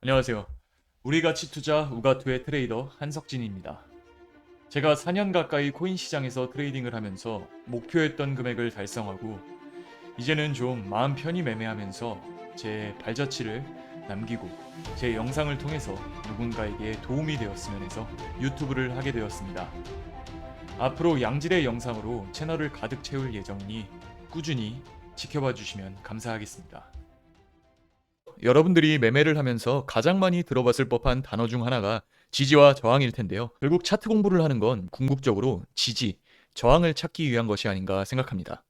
안녕하세요. 우리가치 투자 우가투의 트레이더 한석진입니다. 제가 4년 가까이 코인 시장에서 트레이딩을 하면서 목표했던 금액을 달성하고 이제는 좀 마음 편히 매매하면서 제 발자취를 남기고 제 영상을 통해서 누군가에게 도움이 되었으면 해서 유튜브를 하게 되었습니다. 앞으로 양질의 영상으로 채널을 가득 채울 예정이니 꾸준히 지켜봐 주시면 감사하겠습니다. 여러분들이 매매를 하면서 가장 많이 들어봤을 법한 단어 중 하나가 지지와 저항일 텐데요. 결국 차트 공부를 하는 건 궁극적으로 지지, 저항을 찾기 위한 것이 아닌가 생각합니다.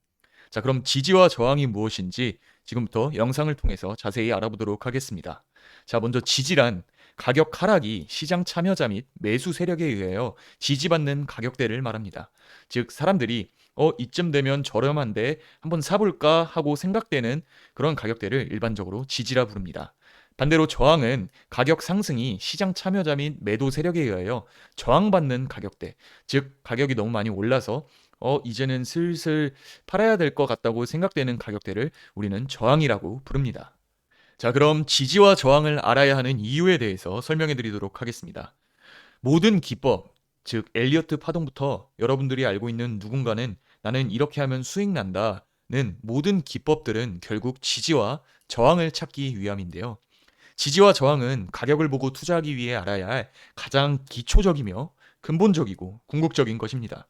자, 그럼 지지와 저항이 무엇인지 지금부터 영상을 통해서 자세히 알아보도록 하겠습니다. 자, 먼저 지지란 가격 하락이 시장 참여자 및 매수 세력에 의하여 지지받는 가격대를 말합니다. 즉, 사람들이 이쯤 되면 저렴한데 한번 사볼까 하고 생각되는 그런 가격대를 일반적으로 지지라 부릅니다. 반대로 저항은 가격 상승이 시장 참여자 및 매도 세력에 의하여 저항받는 가격대, 즉 가격이 너무 많이 올라서 이제는 슬슬 팔아야 될 것 같다고 생각되는 가격대를 우리는 저항이라고 부릅니다. 자, 그럼 지지와 저항을 알아야 하는 이유에 대해서 설명해 드리도록 하겠습니다. 모든 기법, 즉 엘리어트 파동부터 여러분들이 알고 있는 누군가는 나는 이렇게 하면 수익 난다는 모든 기법들은 결국 지지와 저항을 찾기 위함인데요. 지지와 저항은 가격을 보고 투자하기 위해 알아야 할 가장 기초적이며 근본적이고 궁극적인 것입니다.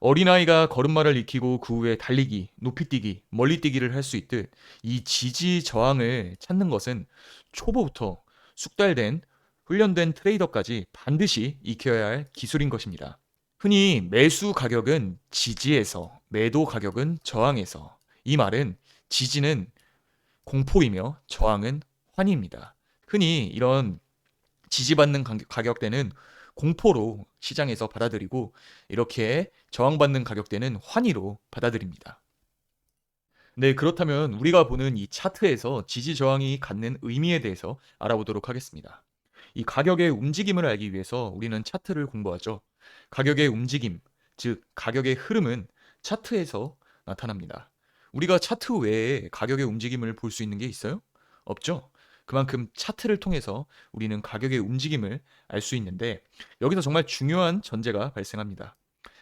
어린아이가 걸음마를 익히고 그 후에 달리기, 높이뛰기, 멀리뛰기를 할 수 있듯 이 지지 저항을 찾는 것은 초보부터 숙달된 훈련된 트레이더까지 반드시 익혀야 할 기술인 것입니다. 흔히 매수 가격은 지지에서, 매도 가격은 저항에서. 이 말은 지지는 공포이며 저항은 환희입니다. 흔히 이런 지지받는 가격대는 공포로 시장에서 받아들이고 이렇게 저항받는 가격대는 환희로 받아들입니다. 네, 그렇다면 우리가 보는 이 차트에서 지지 저항이 갖는 의미에 대해서 알아보도록 하겠습니다. 이 가격의 움직임을 알기 위해서 우리는 차트를 공부하죠. 가격의 움직임, 즉 가격의 흐름은 차트에서 나타납니다. 우리가 차트 외에 가격의 움직임을 볼 수 있는 게 있어요? 없죠? 그만큼 차트를 통해서 우리는 가격의 움직임을 알 수 있는데 여기서 정말 중요한 전제가 발생합니다.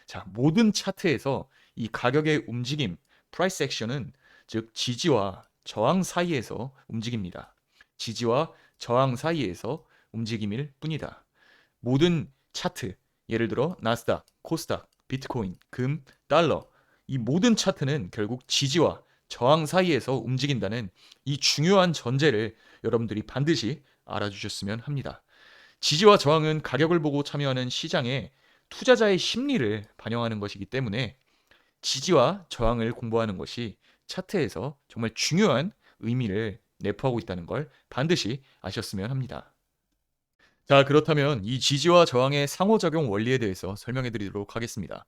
자, 모든 차트에서 이 가격의 움직임, 프라이스 액션은 즉 지지와 저항 사이에서 움직입니다. 지지와 저항 사이에서 움직임일 뿐이다. 모든 차트, 예를 들어 나스닥, 코스닥, 비트코인, 금, 달러, 이 모든 차트는 결국 지지와 저항 사이에서 움직인다는 이 중요한 전제를 여러분들이 반드시 알아주셨으면 합니다. 지지와 저항은 가격을 보고 참여하는 시장의 투자자의 심리를 반영하는 것이기 때문에 지지와 저항을 공부하는 것이 차트에서 정말 중요한 의미를 내포하고 있다는 걸 반드시 아셨으면 합니다. 자, 그렇다면 이 지지와 저항의 상호작용 원리에 대해서 설명해 드리도록 하겠습니다.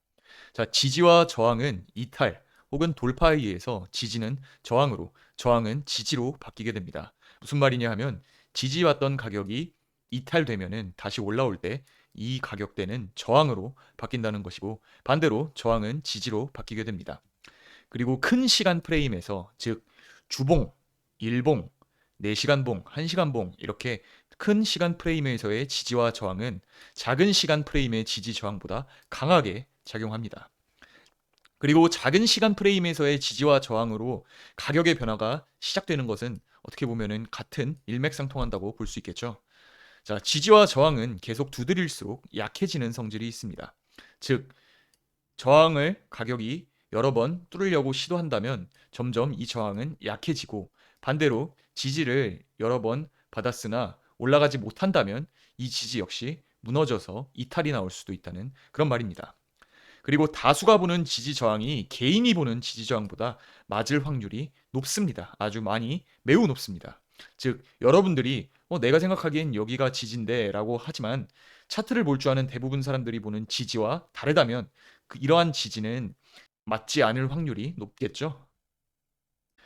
자, 지지와 저항은 이탈 혹은 돌파에 의해서 지지는 저항으로, 저항은 지지로 바뀌게 됩니다. 무슨 말이냐 하면 지지받던 가격이 이탈되면은 다시 올라올 때 이 가격대는 저항으로 바뀐다는 것이고 반대로 저항은 지지로 바뀌게 됩니다. 그리고 큰 시간 프레임에서 즉 주봉, 일봉, 4시간 봉, 1시간 봉 이렇게 큰 시간 프레임에서의 지지와 저항은 작은 시간 프레임의 지지 저항보다 강하게 작용합니다. 그리고 작은 시간 프레임에서의 지지와 저항으로 가격의 변화가 시작되는 것은 어떻게 보면은 같은 일맥상통한다고 볼 수 있겠죠. 자, 지지와 저항은 계속 두드릴수록 약해지는 성질이 있습니다. 즉, 저항을 가격이 여러 번 뚫으려고 시도한다면 점점 이 저항은 약해지고 반대로 지지를 여러 번 받았으나 올라가지 못한다면 이 지지 역시 무너져서 이탈이 나올 수도 있다는 그런 말입니다. 그리고 다수가 보는 지지 저항이 개인이 보는 지지 저항보다 맞을 확률이 높습니다. 아주 많이 매우 높습니다. 즉 여러분들이 내가 생각하기엔 여기가 지지인데 라고 하지만 차트를 볼 줄 아는 대부분 사람들이 보는 지지와 다르다면 이러한 지지는 맞지 않을 확률이 높겠죠.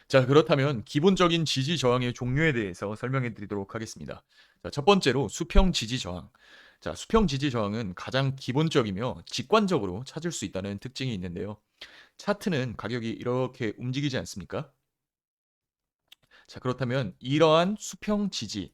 자, 그렇다면 기본적인 지지 저항의 종류에 대해서 설명해 드리도록 하겠습니다. 자, 첫 번째로 수평 지지 저항. 자, 수평 지지 저항은 가장 기본적이며 직관적으로 찾을 수 있다는 특징이 있는데요. 차트는 가격이 이렇게 움직이지 않습니까? 자, 그렇다면 이러한 수평 지지,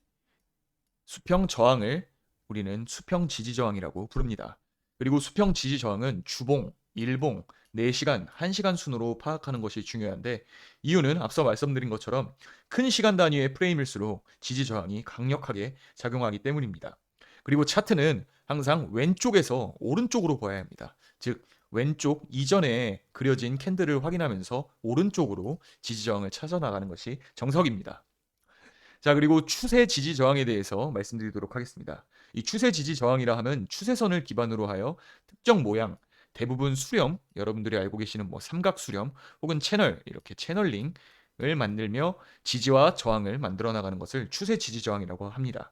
수평 저항을 우리는 수평 지지 저항이라고 부릅니다. 그리고 수평 지지 저항은 주봉, 일봉, 4시간, 1시간 순으로 파악하는 것이 중요한데 이유는 앞서 말씀드린 것처럼 큰 시간 단위의 프레임일수록 지지 저항이 강력하게 작용하기 때문입니다. 그리고 차트는 항상 왼쪽에서 오른쪽으로 봐야 합니다. 즉 왼쪽 이전에 그려진 캔들을 확인하면서 오른쪽으로 지지 저항을 찾아 나가는 것이 정석입니다. 자, 그리고 추세 지지 저항에 대해서 말씀드리도록 하겠습니다. 이 추세 지지 저항이라 하면 추세선을 기반으로 하여 특정 모양, 대부분 수렴, 여러분들이 알고 계시는 뭐 삼각 수렴 혹은 채널, 이렇게 채널링을 만들며 지지와 저항을 만들어 나가는 것을 추세 지지 저항이라고 합니다.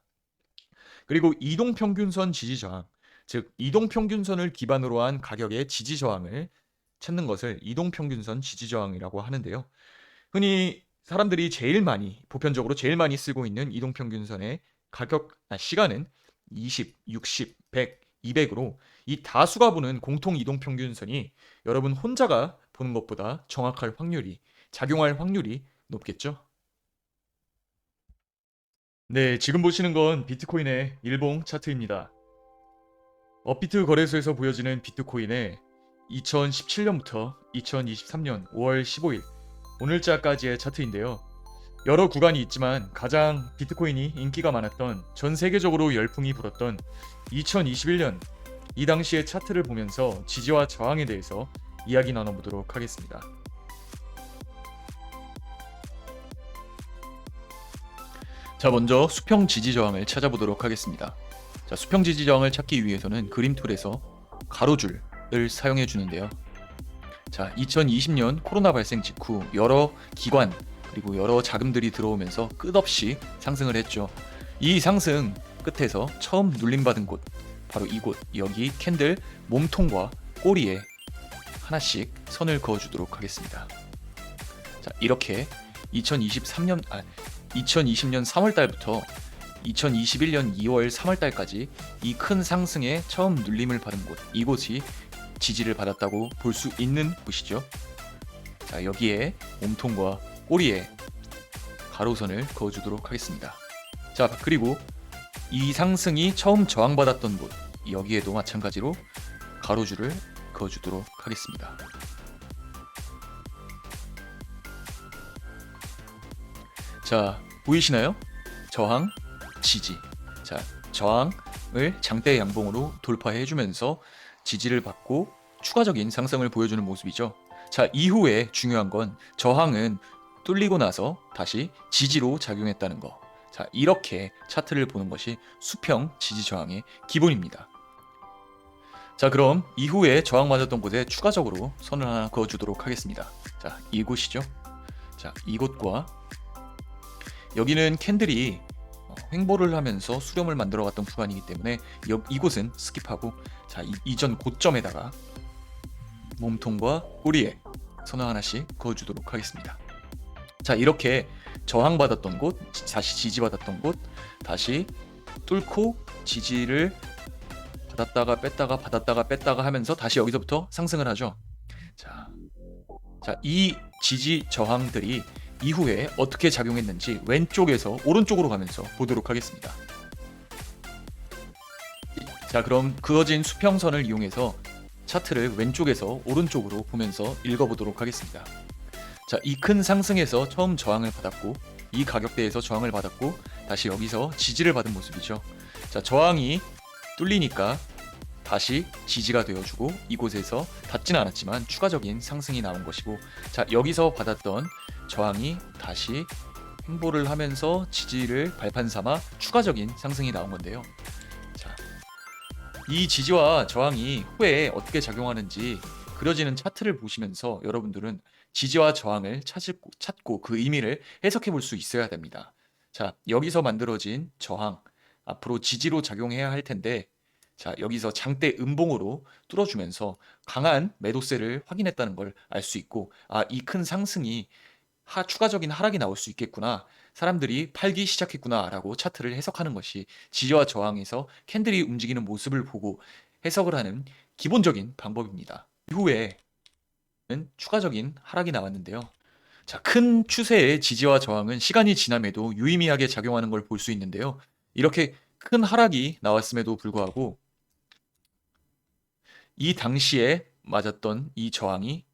그리고 이동평균선 지지 저항, 즉 이동평균선을 기반으로 한 가격의 지지 저항을 찾는 것을 이동평균선 지지 저항이라고 하는데요. 흔히 사람들이 보편적으로 제일 많이 쓰고 있는 이동평균선의 시간은 20, 60, 100, 200으로 이 다수가 보는 공통 이동평균선이 여러분 혼자가 보는 것보다 작용할 확률이 높겠죠? 네, 지금 보시는 건 비트코인의 일봉 차트입니다. 업비트 거래소에서 보여지는 비트코인의 2017년부터 2023년 5월 15일 오늘자까지의 차트인데요. 여러 구간이 있지만 가장 비트코인이 인기가 많았던, 전 세계적으로 열풍이 불었던 2021년 이 당시의 차트를 보면서 지지와 저항에 대해서 이야기 나눠보도록 하겠습니다. 자, 먼저 수평 지지 저항을 찾아보도록 하겠습니다. 자, 수평 지지 저항을 찾기 위해서는 그림 툴에서 가로줄을 사용해 주는데요. 자, 2020년 코로나 발생 직후 여러 기관 그리고 여러 자금들이 들어오면서 끝없이 상승을 했죠. 이 상승 끝에서 처음 눌림받은 곳, 바로 이곳, 여기 캔들 몸통과 꼬리에 하나씩 선을 그어주도록 하겠습니다. 자, 이렇게 2020년 3월 달부터 2021년 2월 3월 달까지 이 큰 상승에 처음 눌림을 받은 곳, 이곳이 지지를 받았다고 볼 수 있는 곳이죠. 자, 여기에 몸통과 꼬리에 가로선을 그어주도록 하겠습니다. 자, 그리고 이 상승이 처음 저항받았던 곳, 여기에도 마찬가지로 가로줄을 그어주도록 하겠습니다. 자, 보이시나요? 저항, 지지. 자, 저항을 장대 양봉으로 돌파해주면서 지지를 받고 추가적인 상승을 보여주는 모습이죠. 자, 이후에 중요한 건 저항은 뚫리고 나서 다시 지지로 작용했다는 거. 자, 이렇게 차트를 보는 것이 수평 지지 저항의 기본입니다. 자, 그럼 이후에 저항 맞았던 곳에 추가적으로 선을 하나 그어주도록 하겠습니다. 자, 이곳이죠. 자, 이곳과 여기는 캔들이 횡보를 하면서 수렴을 만들어 갔던 구간이기 때문에 이곳은 스킵하고, 자, 이전 고점에다가 몸통과 꼬리에 선을 하나씩 그어주도록 하겠습니다. 자, 이렇게 저항받았던 곳, 다시 지지받았던 곳, 다시 뚫고 지지를 받았다가 뺐다가 받았다가 뺐다가 하면서 다시 여기서부터 상승을 하죠. 자, 이 지지 저항들이 이후에 어떻게 작용했는지 왼쪽에서 오른쪽으로 가면서 보도록 하겠습니다. 자, 그럼 그어진 수평선을 이용해서 차트를 왼쪽에서 오른쪽으로 보면서 읽어보도록 하겠습니다. 자, 이 큰 상승에서 처음 저항을 받았고, 이 가격대에서 저항을 받았고, 다시 여기서 지지를 받은 모습이죠. 자, 저항이 뚫리니까 다시 지지가 되어주고, 이곳에서 닿지는 않았지만 추가적인 상승이 나온 것이고, 자, 여기서 받았던 저항이 다시 횡보를 하면서 지지를 발판 삼아 추가적인 상승이 나온 건데요. 자, 이 지지와 저항이 후에 어떻게 작용하는지 그려지는 차트를 보시면서 여러분들은 지지와 저항을 찾고 그 의미를 해석해 볼 수 있어야 됩니다. 자, 여기서 만들어진 저항, 앞으로 지지로 작용해야 할 텐데, 자, 여기서 장대 음봉으로 뚫어주면서 강한 매도세를 확인했다는 걸 알 수 있고, 아, 이 큰 상승이 추가적인 하락이 나올 수 있겠구나, 사람들이 팔기 시작했구나 라고 차트를 해석하는 것이 지지와 저항에서 캔들이 움직이는 모습을 보고 해석을 하는 기본적인 방법입니다. 이후에는 추가적인 하락이 나왔는데요. 자, 큰 추세의 지지와 저항은 시간이 지남에도 유의미하게 작용하는 걸 볼 수 있는데요. 이렇게 큰 하락이 나왔음에도 불구하고 이 당시에 맞았던 이 저항이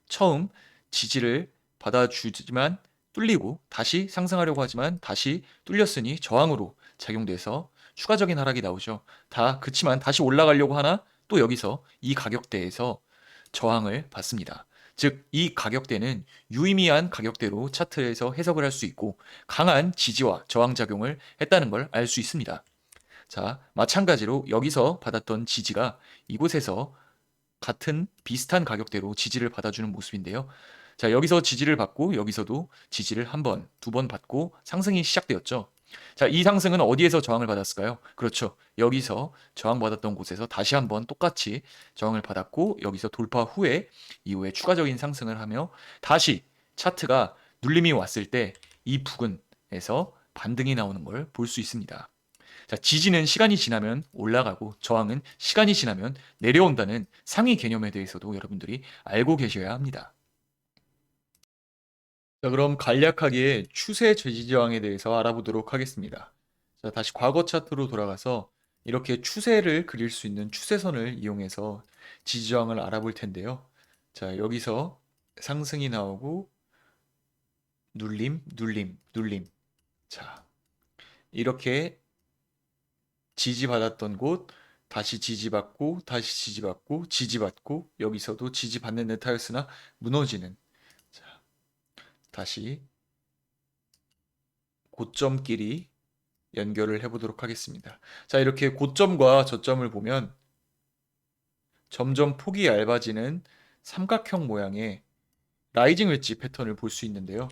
처음 지지를 받아주지만 뚫리고 다시 상승하려고 하지만 다시 뚫렸으니 저항으로 작용돼서 추가적인 하락이 나오죠. 그치만 다시 올라가려고 하나 또 여기서 이 가격대에서 저항을 받습니다. 즉, 이 가격대는 유의미한 가격대로 차트에서 해석을 할 수 있고 강한 지지와 저항 작용을 했다는 걸 알 수 있습니다. 자, 마찬가지로 여기서 받았던 지지가 이곳에서 같은 비슷한 가격대로 지지를 받아주는 모습인데요. 자, 여기서 지지를 받고 여기서도 지지를 한 번, 두 번 받고 상승이 시작되었죠. 자, 이 상승은 어디에서 저항을 받았을까요? 그렇죠. 여기서 저항받았던 곳에서 다시 한번 똑같이 저항을 받았고 여기서 돌파 후에 이후에 추가적인 상승을 하며 다시 차트가 눌림이 왔을 때 이 부근에서 반등이 나오는 걸 볼 수 있습니다. 자, 지지는 시간이 지나면 올라가고 저항은 시간이 지나면 내려온다는 상위 개념에 대해서도 여러분들이 알고 계셔야 합니다. 자, 그럼 간략하게 추세 지지 저항에 대해서 알아보도록 하겠습니다. 자, 다시 과거 차트로 돌아가서 이렇게 추세를 그릴 수 있는 추세선을 이용해서 지지 저항을 알아볼 텐데요. 자, 여기서 상승이 나오고 눌림, 눌림, 눌림. 자, 이렇게 지지받았던 곳, 다시 지지받고, 다시 지지받고, 지지받고, 여기서도 지지받는 듯하였으나 무너지는. 자, 다시 고점끼리 연결을 해보도록 하겠습니다. 자, 이렇게 고점과 저점을 보면 점점 폭이 얇아지는 삼각형 모양의 라이징 웨지 패턴을 볼 수 있는데요.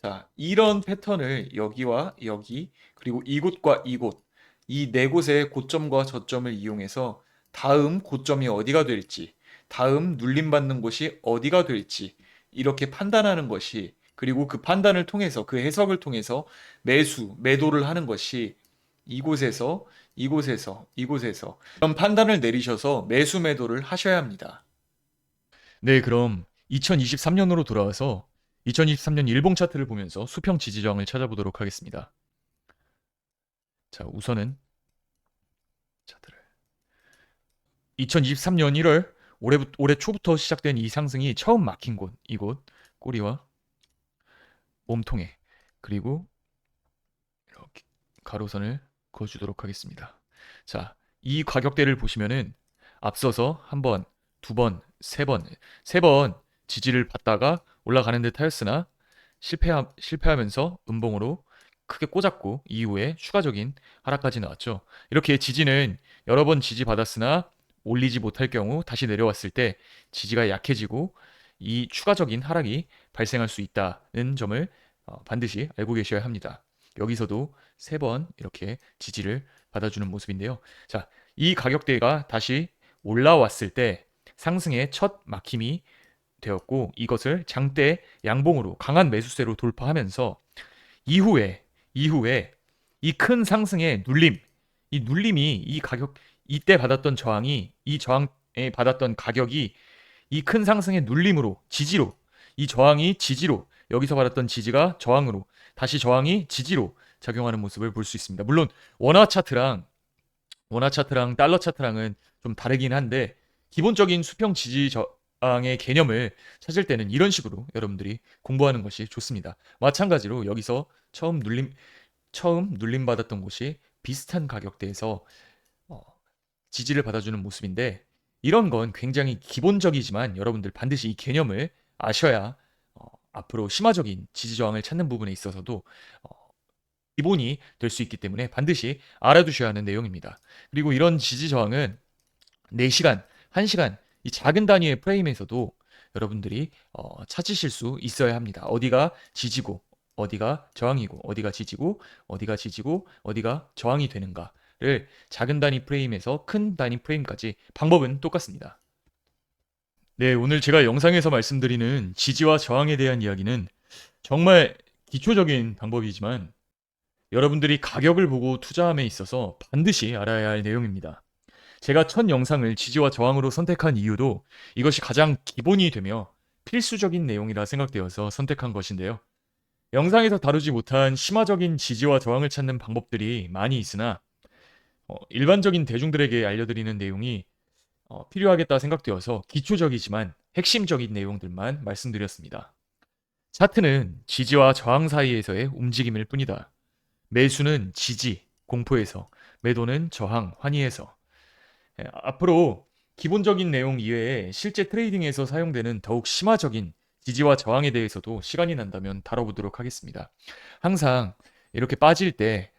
자, 이런 패턴을 여기와 여기, 그리고 이곳과 이곳, 이 네 곳의 고점과 저점을 이용해서 다음 고점이 어디가 될지, 다음 눌림받는 곳이 어디가 될지 이렇게 판단하는 것이, 그리고 그 판단을 통해서, 그 해석을 통해서 매도를 하는 것이 이곳에서, 이곳에서, 이곳에서 이런 판단을 내리셔서 매수 매도를 하셔야 합니다. 네, 그럼 2023년으로 돌아와서 2023년 일봉 차트를 보면서 수평 지지 저항을 찾아보도록 하겠습니다. 자, 우선은 차트를 2023년 1월 올해 초부터 시작된 이 상승이 처음 막힌 곳, 이곳 꼬리와 몸통에, 그리고 이렇게 가로선을 그어주도록 하겠습니다. 자, 이 가격대를 보시면은 앞서서 한 번, 두 번, 세 번 지지를 받다가 올라가는 듯 하였으나 실패하면서 음봉으로 크게 꽂았고 이후에 추가적인 하락까지 나왔죠. 이렇게 지지는 여러 번 지지받았으나 올리지 못할 경우 다시 내려왔을 때 지지가 약해지고 이 추가적인 하락이 발생할 수 있다는 점을 반드시 알고 계셔야 합니다. 여기서도 세 번 이렇게 지지를 받아주는 모습인데요. 자, 이 가격대가 다시 올라왔을 때 상승의 첫 막힘이 되었고 이것을 장대 양봉으로 강한 매수세로 돌파하면서 이후에 이 큰 상승의 눌림, 이 눌림이 이때 받았던 저항이, 이 저항에 받았던 가격이 이 큰 상승의 눌림으로, 지지로, 이 저항이 지지로, 여기서 받았던 지지가 저항으로, 다시 저항이 지지로 작용하는 모습을 볼 수 있습니다. 물론 원화 차트랑 달러 차트랑은 좀 다르긴 한데 기본적인 수평 지지 저항의 개념을 찾을 때는 이런 식으로 여러분들이 공부하는 것이 좋습니다. 마찬가지로 여기서 처음 눌림 받았던 곳이 비슷한 가격대에서 지지를 받아주는 모습인데 이런 건 굉장히 기본적이지만 여러분들 반드시 이 개념을 아셔야 앞으로 심화적인 지지 저항을 찾는 부분에 있어서도 기본이 될 수 있기 때문에 반드시 알아두셔야 하는 내용입니다. 그리고 이런 지지 저항은 4시간, 1시간 이 작은 단위의 프레임에서도 여러분들이 찾으실 수 있어야 합니다. 어디가 지지고 어디가 저항이고 어디가 지지고 어디가 지지고 어디가 저항이 되는가를 작은 단위 프레임에서 큰 단위 프레임까지 방법은 똑같습니다. 네, 오늘 제가 영상에서 말씀드리는 지지와 저항에 대한 이야기는 정말 기초적인 방법이지만 여러분들이 가격을 보고 투자함에 있어서 반드시 알아야 할 내용입니다. 제가 첫 영상을 지지와 저항으로 선택한 이유도 이것이 가장 기본이 되며 필수적인 내용이라 생각되어서 선택한 것인데요. 영상에서 다루지 못한 심화적인 지지와 저항을 찾는 방법들이 많이 있으나 일반적인 대중들에게 알려드리는 내용이 필요하겠다 생각되어서 기초적이지만 핵심적인 내용들만 말씀드렸습니다. 차트는 지지와 저항 사이에서의 움직임일 뿐이다. 매수는 지지, 공포에서, 매도는 저항, 환희에서. 앞으로 기본적인 내용 이외에 실제 트레이딩에서 사용되는 더욱 심화적인 지지와 저항에 대해서도 시간이 난다면 다뤄보도록 하겠습니다. 항상 이렇게 빠질 때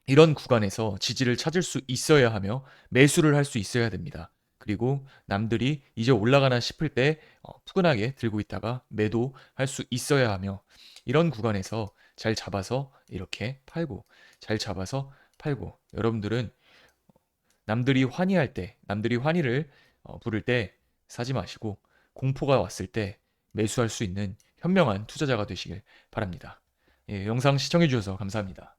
이런 구간에서 지지를 찾을 수 있어야 하며 매수를 할 수 있어야 됩니다. 그리고 남들이 이제 올라가나 싶을 때 푸근하게 들고 있다가 매도할 수 있어야 하며 이런 구간에서 잘 잡아서 이렇게 팔고 잘 잡아서 팔고 여러분들은 남들이 환희할 때 남들이 환희를 부를 때 사지 마시고 공포가 왔을 때 매수할 수 있는 현명한 투자자가 되시길 바랍니다. 예, 영상 시청해 주셔서 감사합니다.